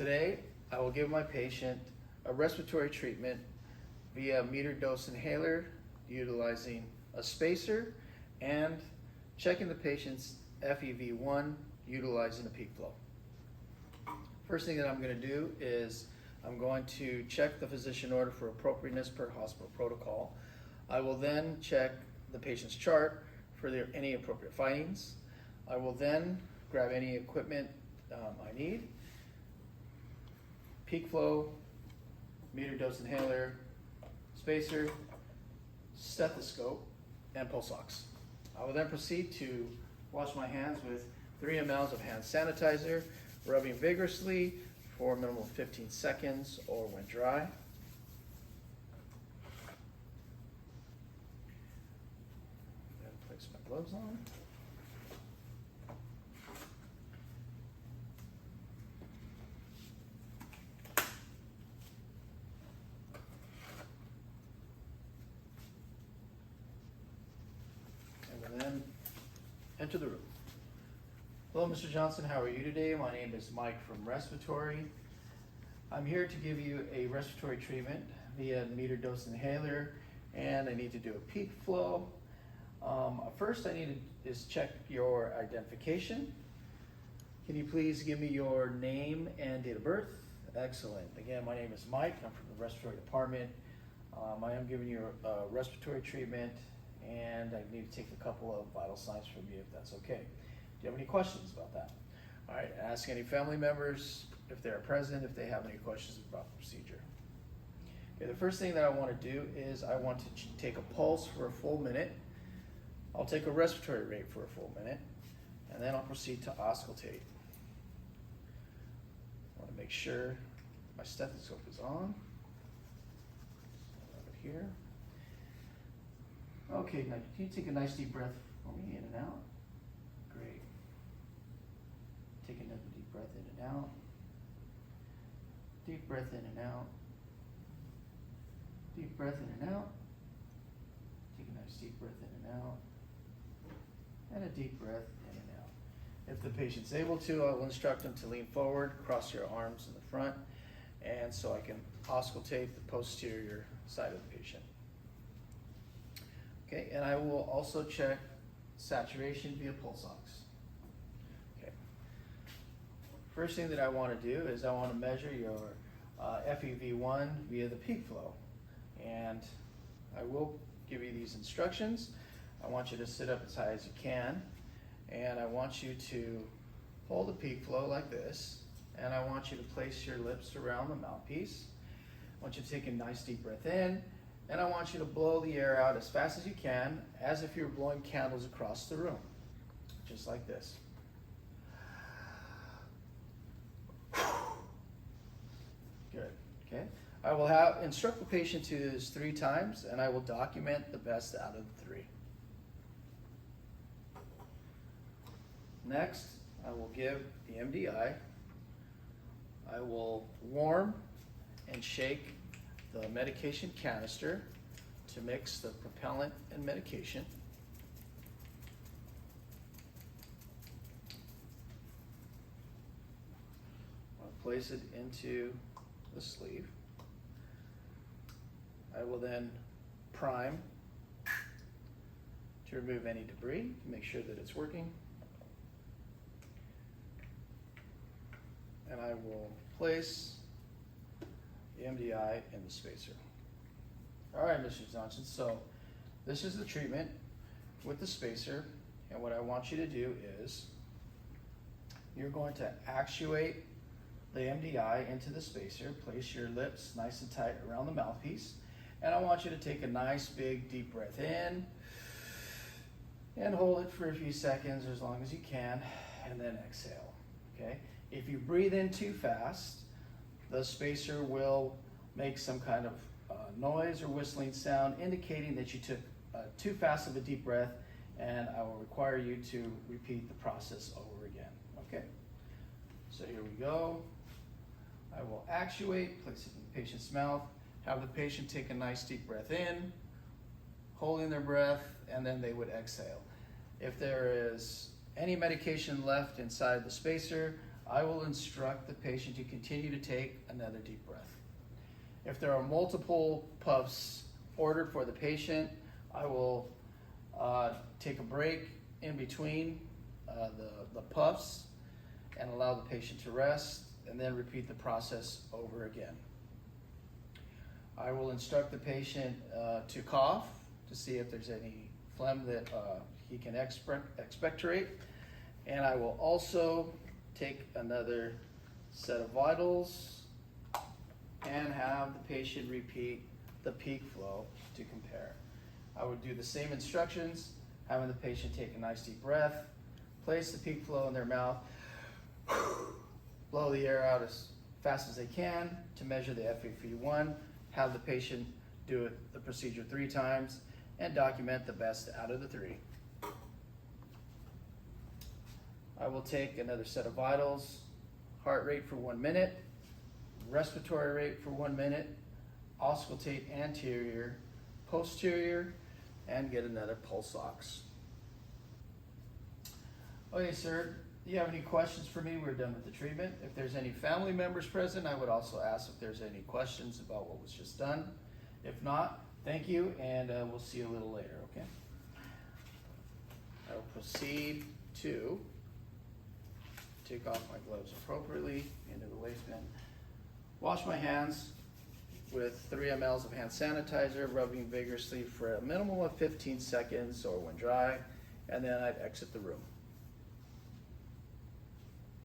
Today, I will give my patient a respiratory treatment via metered dose inhaler utilizing a spacer and checking the patient's FEV1 utilizing a peak flow. First thing that I'm going to do is I'm going to check the physician order for appropriateness per hospital protocol. I will then check the patient's chart for any appropriate findings. I will then grab any equipment I need: peak flow, metered dose inhaler, spacer, stethoscope, and pulse ox. I will then proceed to wash my hands with 3 mL of hand sanitizer, rubbing vigorously for a minimum of 15 seconds or when dry. Then place my gloves on. And then enter the room. Hello, Mr. Johnson, how are you today? My name is Mike from Respiratory. I'm here to give you a respiratory treatment via metered dose inhaler, and I need to do a peak flow. First I need to check your identification. Can you please give me your name and date of birth? Excellent. Again, my name is Mike. I'm from the respiratory department. I am giving you a respiratory treatment, and I need to take a couple of vital signs from you if that's okay. Do you have any questions about that? All right, ask any family members if they're present, if they have any questions about the procedure. Okay, the first thing that I want to do is I want to take a pulse for a full minute. I'll take a respiratory rate for a full minute, and then I'll proceed to auscultate. I want to make sure my stethoscope is on. Over here. Okay, now can you take a nice deep breath for me, in and out? Great. Take another deep breath in and out. Deep breath in and out. Deep breath in and out. Take a nice deep breath in and out. And a deep breath in and out. If the patient's able to, I will instruct them to lean forward, cross your arms in the front, and so I can auscultate the posterior side of the patient. Okay, and I will also check saturation via pulse ox. Okay. First thing that I want to do is I want to measure your FEV1 via the peak flow. And I will give you these instructions. I want you to sit up as high as you can, and I want you to hold the peak flow like this, and I want you to place your lips around the mouthpiece. I want you to take a nice deep breath in, and I want you to blow the air out as fast as you can, as if you're blowing candles across the room, just like this. Good, okay? I will instruct the patient to do this 3 times, and I will document the best out of the 3. Next, I will give the MDI. I will warm and shake the medication canister to mix the propellant and medication. I'll place it into the sleeve. I will then prime to remove any debris, to make sure that it's working. And I will place the MDI in the spacer. All right, Mr. Johnson, so this is the treatment with the spacer, and what I want you to do is you're going to actuate the MDI into the spacer, place your lips nice and tight around the mouthpiece, and I want you to take a nice big deep breath in and hold it for a few seconds, as long as you can, and then exhale, okay? If you breathe in too fast, the spacer will make some kind of noise or whistling sound indicating that you took too fast of a deep breath, and I will require you to repeat the process over again, okay? So here we go. I will actuate, place it in the patient's mouth, have the patient take a nice deep breath in, holding their breath, and then they would exhale. If there is any medication left inside the spacer, I will instruct the patient to continue to take another deep breath. If there are multiple puffs ordered for the patient, I will take a break in between the puffs and allow the patient to rest, and then repeat the process over again. I will instruct the patient to cough to see if there's any phlegm that he can expectorate, and I will also take another set of vitals and have the patient repeat the peak flow to compare. I would do the same instructions, having the patient take a nice deep breath, place the peak flow in their mouth, blow the air out as fast as they can to measure the FEV1, have the patient do the procedure 3 times, and document the best out of the 3. I will take another set of vitals, heart rate for 1 minute, respiratory rate for 1 minute, auscultate anterior, posterior, and get another pulse ox. Okay, sir, do you have any questions for me? We're done with the treatment. If there's any family members present, I would also ask if there's any questions about what was just done. If not, thank you, and we'll see you a little later, okay? I will proceed to take off my gloves appropriately into the waistband. Wash my hands with 3 mLs of hand sanitizer, rubbing vigorously for a minimum of 15 seconds or when dry, and then I'd exit the room.